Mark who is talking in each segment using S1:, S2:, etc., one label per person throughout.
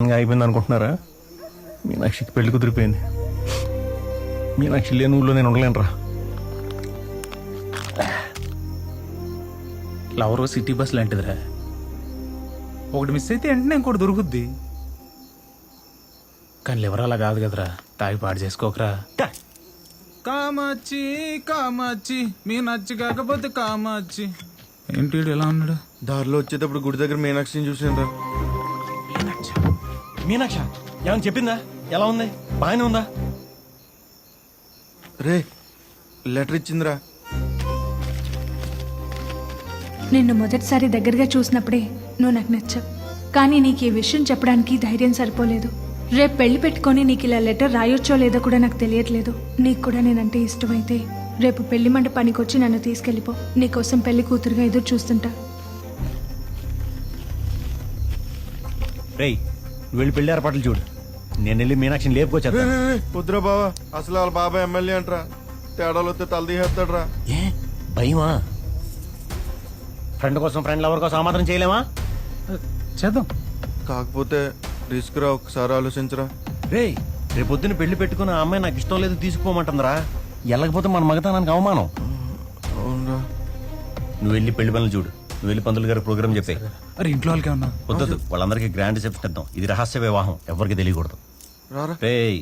S1: అయిపోయింది అనుకుంటున్నారా? మీనాక్షికి పెళ్లి కుదిరిపోయింది. మీనాక్షి లేని ఊళ్ళో నేను ఉండలేనురా.
S2: లవర్ సిటీ బస్ లాంటిదిరా, ఒకటి మిస్ అయితే వెంటనే ఇంకోటి దొరుకుద్ది. కానీ లివర్ అలా కాదు కదరా, తాగి పాడు చేసుకోకరా. కామాచి కామాచి మీ నచ్చి కాకపోతే కామాచి. ఏంటి వీడు ఎలా ఉన్నాడు?
S3: దారిలో వచ్చేటప్పుడు గుడి దగ్గర మీనాక్షిని చూసాను రా.
S1: మీనాక్ష ఏమని చెప్పిందా? ఎలా ఉంది? బాగానే ఉందా?
S3: రే లెటర్ ఇచ్చిందిరా.
S4: నిన్ను మొదటిసారి దగ్గరగా చూసినప్పుడే నువ్వు నాకు నచ్చావు. కానీ నీకు ఈ విషయం చెప్పడానికి ధైర్యం సరిపోలేదు. రేపు పెళ్లి పెట్టుకొని నీకు ఇలా లెటర్ రాయొచ్చో లేదో కూడా నాకు తెలియట్లేదు. నీకు కూడా నేనంటే ఇష్టమైతే రేపు పెళ్లి మండపానికి వచ్చి నన్ను తీసుకెళ్ళిపో. నీకోసం పెళ్లి కూతురుగా ఎదురు చూస్తుంటా.
S1: రేయ్, నువ్వు వెళ్ళి పెళ్లి ఏర్పాట్లు చూడు. నేను వెళ్ళి మీనాక్షిని లేపుకొచ్చా.
S3: వద్దురా బావా, అసలు వాళ్ళ బాబాయ్ ఎమ్మెల్యే అంటరా. తేడాలు వస్తే తలదీహేస్తాడ్రా.
S1: ఏ భయమా? ఫ్రెండ్ కోసం ఫ్రెండ్ లవర్ కోసం ఆమాత్రం చేయలేమా?
S2: చేద్దాం.
S3: కాకపోతే రిస్క్ రా, ఒకసారి ఆలోచించరా.
S1: రేయ్, రేపొద్దున పెళ్లి పెట్టుకుని ఆ అమ్మాయి నాకు ఇష్టం లేదు తీసుకుపోమంటుందిరా. వెళ్ళకపోతే మన మగతానానికి అవమానం.
S3: అవునరా.
S1: నువ్వు వెళ్ళి పెళ్లి పనులు చూడు. నువ్వు వెళ్ళి పంతులు గారి ప్రోగ్రామ్ చెప్పే.
S2: అరే ఇంట్లో వాళ్ళకే ఉన్నా
S1: వద్దు, వాళ్ళందరికీ గ్రాండ్ రిసెప్షన్ ఇద్దాం. ఇది రహస్య వివాహం, ఎవరికి తెలియకూడదు.
S3: రారా.
S1: రేయ్,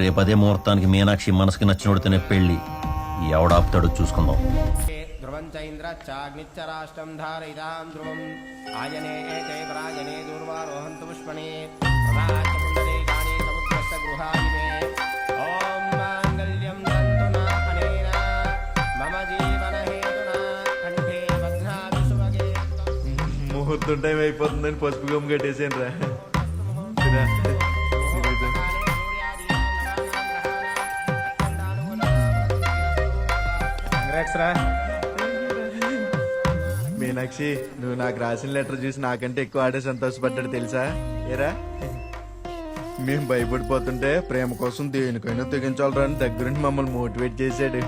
S1: రేపు అదే ముహూర్తానికి మీనాక్షి మనసుకి నచ్చినోడితేనే పెళ్లి. ఎవడాపుతాడో చూసుకుందాం.
S5: ధ్రువం చైంద్రచాగ్నిచ్చరాష్టం ధారయితాం ధ్రువం ఆయనే ఏతే పరాయనే దూర్వారోహంతు పుష్పణే ప్రదాచపుండరీకాని సముద్రస్య గృహాయినే ఓం మాంగళ్యం తంతునా అనేన మమ జీవన హేతునా కంఠే బధ్నామి సుభగే.
S3: ముహూర్తం టైం అయిపోతుందని పసుపు గమ్ కట్టేసాను రా. మీనాక్షి, నువ్వు నాకు రాసిన లెటర్ చూసి నాకంటే ఎక్కువ ఆడే సంతోషపడ్డాడు తెలుసా? ఏరా, మేము భయపడిపోతుంటే ప్రేమ కోసం దేనికైనా తెగించాలరా అని దగ్గరుండి మమ్మల్ని మోటివేట్ చేశాడు.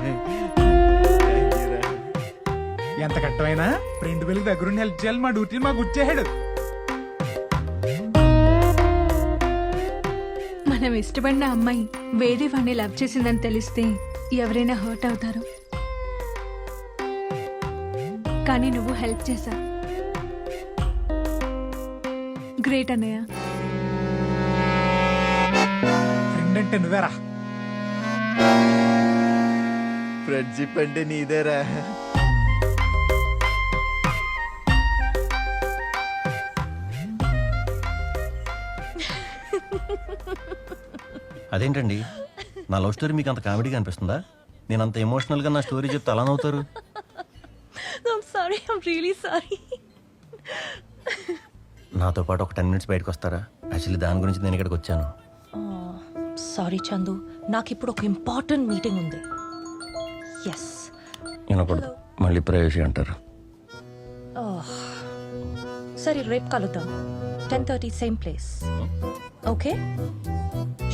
S2: ఎంత కట్టమైనా ఫ్రెండ్ పెళ్లికి దగ్గరుండి హెల్ప్ చేయాలి. మా డ్యూటీని మాకు గుర్చేసాడు.
S4: మనం ఇష్టపడిన అమ్మాయి వేరే వాడిని లవ్ చేసిందని తెలిస్తే ఎవరైనా హర్ట్ అవుతారు. కానీ నువ్వు హెల్ప్ చేశా. గ్రేట్ అన్నయ్య.
S2: ఫ్రెండ్ అంటే నువ్వేరా.
S3: ఫ్రెండ్షిప్ అంటే నీదేరా.
S1: అదేంటండి, నా లవ్ స్టోరీ మీకు అంత కామెడీగా అనిపిస్తుందా? నేను అంత ఎమోషనల్గా నా స్టోరీ చెప్తే అలా నవ్వుతారు.
S6: I'm sorry. I'm really sorry.
S1: నాతో పాటు ఒక 10 minutes బయటకు వస్తారా? యాక్చువల్లీ దాని గురించి నేను ఇక్కడికి వచ్చాను.
S6: సారీ చందు, నాకు ఇప్పుడు ఒక ఇంపార్టెంట్ మీటింగ్ ఉంది. ఎస్.
S1: వినకూడదు, మళ్ళీ ప్రైవసీ అంటారు.
S6: సరే, రేపు కలుద్దాం. 10:30 సేమ్ ప్లేస్. ఓకే?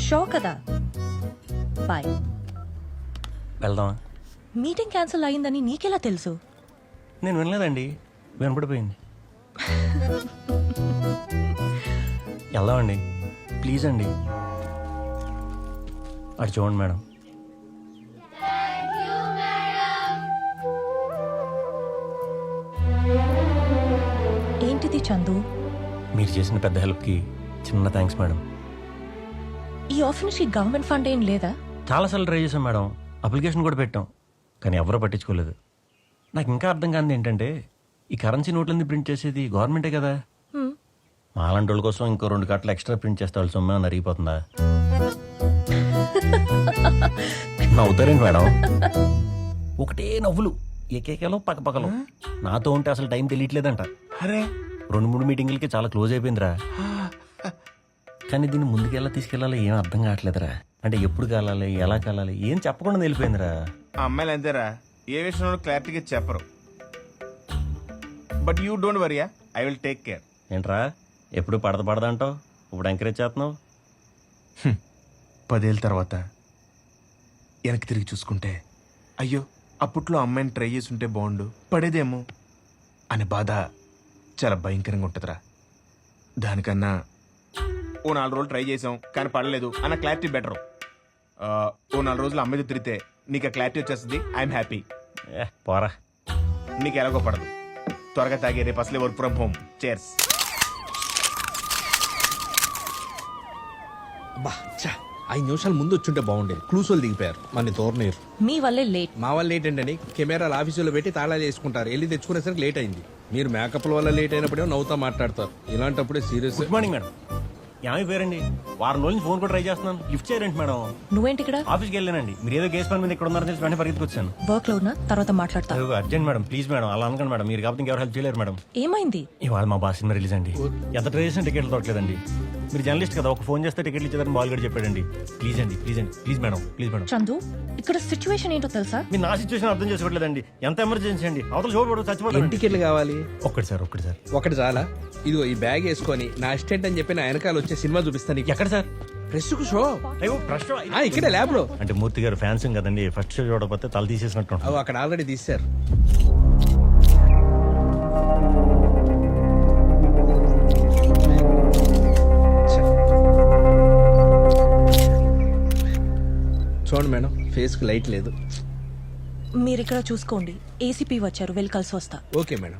S6: షో కదా? బాయ్.
S1: వెళ్దామా?
S6: మీటింగ్ క్యాన్సిల్ అయిందని నీకెలా తెలుసు?
S1: నేను వినలేదండి, వినపడిపోయింది. వెళ్దామండి, ప్లీజ్ అండి. అటు చూడండి మేడం.
S6: ఏంటిది చందు?
S1: మీరు చేసిన పెద్ద హెల్ప్కి చిన్న థ్యాంక్స్ మేడం.
S6: ఈ ఆఫీస్కి గవర్నమెంట్ ఫండ్ ఏం లేదా?
S1: చాలాసార్లు ట్రై చేశాం మేడం, అప్లికేషన్ కూడా పెట్టాం, కానీ ఎవరూ పట్టించుకోలేదు. నాకు ఇంకా అర్థం కానిది ఏంటంటే, ఈ కరెన్సీ నోట్లన్నీ ప్రింట్ చేసేది గవర్నమెంటే కదా. మాలాంటి వాళ్ళ కోసం ఇంకో 2 కట్టలు ఎక్స్ట్రా ప్రింట్ చేస్తే వాళ్ళు సొమ్మే అరిగిపోతుందా? నవ్వుతారేంటి మేడం? ఒకటే నవ్వులు, ఏకేకలో పక్కపక్కలో. నాతో ఉంటే అసలు టైం తెలియట్లేదంట.
S2: అరే
S1: 2-3 మీటింగులకి చాలా క్లోజ్ అయిపోయిందిరా. కానీ దీన్ని ముందుకెలా తీసుకెళ్ళాలో ఏం అర్థం కావట్లేదురా. అంటే ఎప్పుడు కాలాలి, ఎలా కాలాలి, ఏం చెప్పకుండా వెళ్ళిపోయిందిరా.
S7: ఆ అమ్మాయిలు అంతేరా, ఏ విషయంలో క్లారిటీగా చెప్పరు. But you don't worry, I will take care.
S1: ఏంట్రా ఎప్పుడు పడదంటావు, ఇప్పుడు ఎంకరేజ్ చేస్తున్నావు?
S7: 10 ఏళ్ళ తర్వాత వెనక్కి తిరిగి చూసుకుంటే, అయ్యో అప్పట్లో అమ్మాయిని ట్రై చేసి ఉంటే బాగుండు, పడేదేమో అనే బాధ చాలా భయంకరంగా ఉంటుందిరా. దానికన్నా ఓ 4 రోజులు ట్రై చేసాం కానీ పడలేదు అన్న క్లారిటీ బెటర్. ఓ 4 రోజులు అమ్మాయితో తిరిగితే నీకు ఆ క్లారిటీ వచ్చేస్తుంది. I'm happy.
S1: పోరా.
S7: నీకు ఎలాగో పడదు. త్వరగా తాగే రేపు అసలే వర్క్ ఫ్రమ్ హోమ్. చేర్స్.
S8: బా చా 5 నిమిషాలు ముందు వచ్చుంటే బాగుండేది. క్లూస్ వాళ్ళు దిగిపోయారు మన తోరనీరు.
S6: మీ వల్లే లేట్.
S8: మా వాళ్ళు లేట్ ఏంటండి, కెమెరాలు ఆఫీసులో పెట్టి తాళాలు వేసుకుంటారు, వెళ్ళి తెచ్చుకునేసరికి లేట్ అయింది. మీరు మేకప్ల వల్ల లేట్ అయినప్పుడే నవ్వుతా మాట్లాడతారు, ఇలాంటప్పుడే సీరియస్.
S1: Good morning madam. ఏమైపోయారండి? వారం రోజులు ఫోన్ కూడా ట్రై చేస్తున్నాను, లిఫ్ట్ చేయరండి మేడం.
S6: నువ్వేంటి ఇక్కడ?
S1: ఆఫీస్కి వెళ్ళానండి. మీరు ఏదో కేసు పని మీద ఇక్కడ ఉన్నారని తెలిసి వెంటనే పరిగెత్తుకొచ్చాను.
S6: వర్క్ లో ఉన్నా, తర్వాత మాట్లాడతా.
S1: అర్జెంట్ మేడం, ప్లీజ్ మేడం, అలా అనకండి మేడం. మీరు కాబట్టి ఇంకెవరు హెల్ప్ చేయలేరు మేడం.
S6: ఏమైంది?
S1: ఇవాళ మా బాస్ సినిమా రిలీజ్ అండి. ఎంత ట్రై చేసిన టికెట్లు దొరకలేదండి. మీరు జర్నలిస్ట్ కదా, ఒక ఫోన్ చేస్తే టికెట్లు ఇచ్చేదని బాల్ కూడా చెప్పాడండి. ప్లీజ్ అండి, ప్లీజ్ అండి, please madam, please madam.
S6: Chandu, ఇక్కడ సిచ్యువేషన్ ఏంటో తెలుసా?
S1: మీరు నా సిచ్యువేషన్ అర్థం చేసుకోవట్లేదండి. ఎంత ఎమర్జెన్సీ అండి, అవతల చూడబడు
S8: ఎన్ని
S1: చచ్చిపోతాను.
S8: టికెట్లు కావాలి?
S1: ఒక్కటి సార్, ఒక్కటి సార్.
S8: ఒకటి చాలా. ఇదిగో ఈ బ్యాగ్ వేసుకొని నా అసిస్టెంట్ అని చెప్పి నా వెనకాల వచ్చే సినిమా చూపిస్తాను.
S1: ఎక్కడ సార్?
S8: ప్రెస్ కు షో.
S1: అయ్యో ప్రశ్న.
S8: ఇక్కడే ల్యాబ్ లో.
S1: అంటే మూర్తి గారు ఫ్యాన్స్ కదండి, ఫస్ట్ షో చూడకపోతే తల తీసేసినట్టు ఉంటుంది.
S8: అవి అక్కడ ఆల్రెడీ తీశారు. చూడండి మేడం, ఫేస్ కి లైట్ లేదు.
S6: మీరు ఇక్కడ చూసుకోండి. ఏసీపీ వచ్చారు, వెళ్ళి కలిసి వస్తా.
S8: Okay madam.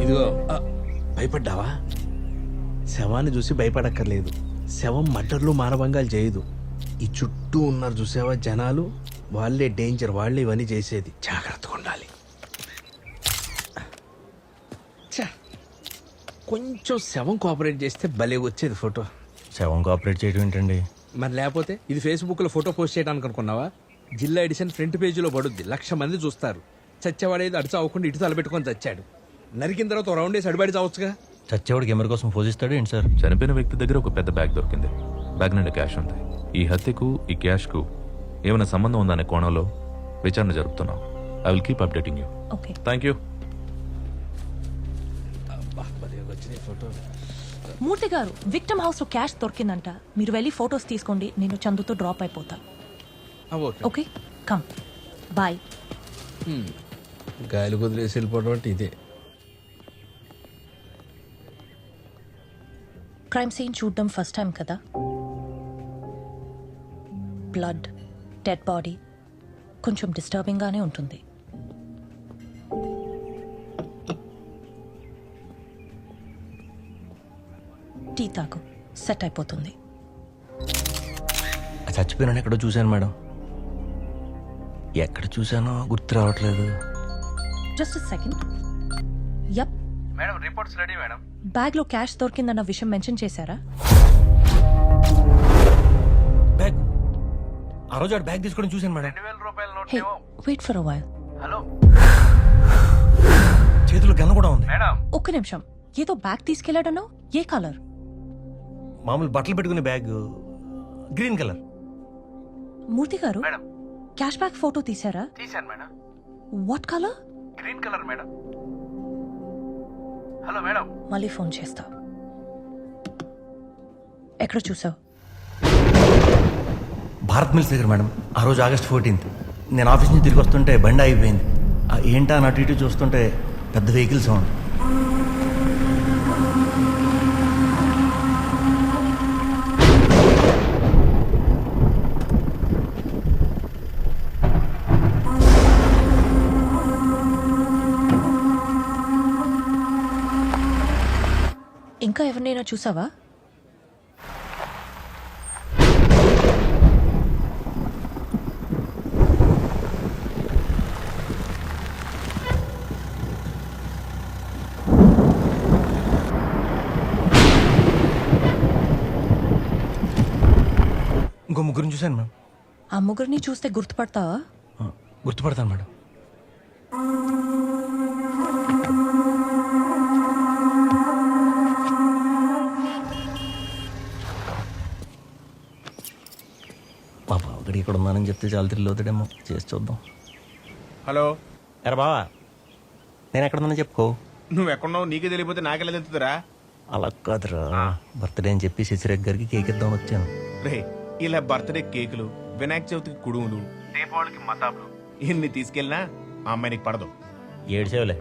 S8: ఇదిగో భయపడ్డావా? శవాన్ని చూసి భయపడక్కర్లేదు. శవం మటర్లు మానభంగాలు చేయదు. ఈ చుట్టూ ఉన్నారు చూసావా జనాలు, వాళ్ళే డేంజర్, వాళ్ళే ఇవన్నీ చేసేది. జాగ్రత్తగా ఉండాలి. ఛ, కొంచెం శవం కోఆపరేట్ చేస్తే భలే వచ్చేది ఫోటో.
S1: శవం కోఆపరేట్ చేయడం ఏంటండి?
S8: మరి లేకపోతే ఇది ఫేస్బుక్ లో ఫోటో పోస్ట్ చేయడానికి అనుకున్నావా? జిల్లా ఎడిషన్ ఫ్రంట్ పేజీలో పడుద్ది, 1,00,000 మంది చూస్తారు. చచ్చేవాడేది అడుచు అవ్వకుండా ఇటు తలపెట్టుకొని చచ్చాడు. నరికిన తర్వాత రౌండ్ వేసి అడిబడి చావచ్చుగా.
S1: చచ్చేవాడికి కెమెరా కోసం పోజిస్తాడు ఏంటి సార్?
S9: చనిపోయిన వ్యక్తి దగ్గర ఒక పెద్ద బ్యాగ్ దొరికింది. బ్యాగ్ నిండా క్యాష్ ఉంది. ఈ హత్యకు ఈ క్యాష్కు ఏమైనా సంబంధం ఉందనే కోణంలో విచారణ జరుపుతున్నాం. I will keep updating you.
S6: Okay.
S9: Thank you.
S6: Murthy garu, victim house లో క్యాష్ దొరికిందంట. మీరు వెళ్ళి ఫొటోస్ తీసుకోండి, నేను చందుతో డ్రాప్ అయిపోతా. Okay, come boy.
S8: గాయలు కుదిరేసి వెళ్ళిపోవడం అంటే ఇదే.
S6: క్రైమ్ సీన్ చూడడం ఫస్ట్ టైం కదా. బ్లడ్, డెడ్ బాడీ, కొంచెం డిస్టర్బింగ్ గానే ఉంటుంది. టీ తాగు, సెట్ అయిపోతుంది.
S1: చచ్చిపోయిన ఎక్కడో చూశాను మేడం. ఎక్కడ చూశానో గుర్తు రావట్లేదు.
S6: Just second. Yup
S2: madam, reports ready madam.
S6: Bag లో క్యాష్ దొరికిందన్న విషయం మెన్షన్ చేశారా?
S1: బ్యాగ్ ఆ రోజు బ్యాగ్ తీసుకోవడం చూశాను మేడం.
S2: 2,000 రూపాయల note.
S6: Hey, wait for a while.
S2: Hello
S1: చేతిలో గన్న కూడా ఉంది
S2: మేడం.
S6: ఒక్క నిమిషం. ఏదో బ్యాగ్ తీసుకెళ్లాడనో, ఏ కలర్?
S1: మామూలు బట్టలు పెట్టుకునే బ్యాగ్, గ్రీన్ కలర్.
S6: మూర్తి గారు,
S2: మేడం.
S6: క్యాష్ బ్యాగ్ ఫోటో తీసారా?
S2: తీశాను madam.
S6: What colour?
S2: Green colour madam. Hello madam.
S6: మళ్ళీ ఫోన్ చేస్తా. ఎక్కడ చూసావు?
S1: భారత్ మిల్స్ దగ్గర మేడం. ఆ రోజు ఆగస్ట్ 14th నేను ఆఫీస్ నుంచి తిరిగి వస్తుంటే బండి అయిపోయింది. ఏంటా అని అటు ఇటు చూస్తుంటే పెద్ద వెహికల్ సౌండ్.
S6: ఇంకా ఎవరినైనా చూసావా?
S1: ఇంకో ముగ్గురిని చూశాను మేడం.
S6: ఆ ముగ్గురిని చూస్తే గుర్తుపడతావా?
S1: గుర్తుపడతాను మేడం. మా బావగడి ఇక్కడ ఉన్నానని చెప్తే చాలా తిరిగి అవుతాడేమో. చేసి చూద్దాం.
S7: హలో.
S1: ఎరా బావా, నేను ఎక్కడ ఉన్నా చెప్పుకో.
S7: నువ్వు ఎక్కడున్నావు నీకే తెలియపోతే నాకెలా తెలుతుందిరా?
S1: అలా కాదురా, బర్త్డే అని చెప్పి శశిరేఖ్ గారికి కేక్ ఇద్దామని వచ్చాను.
S7: రే, ఇలా బర్త్డే కేకులు, వినాయక చవితికి కుడుములు, దీపావళికి మతాబులు, ఇన్ని తీసుకెళ్ళినా ఆ అమ్మాయి నీకు పడదు.
S1: ఏడ్చేవులే.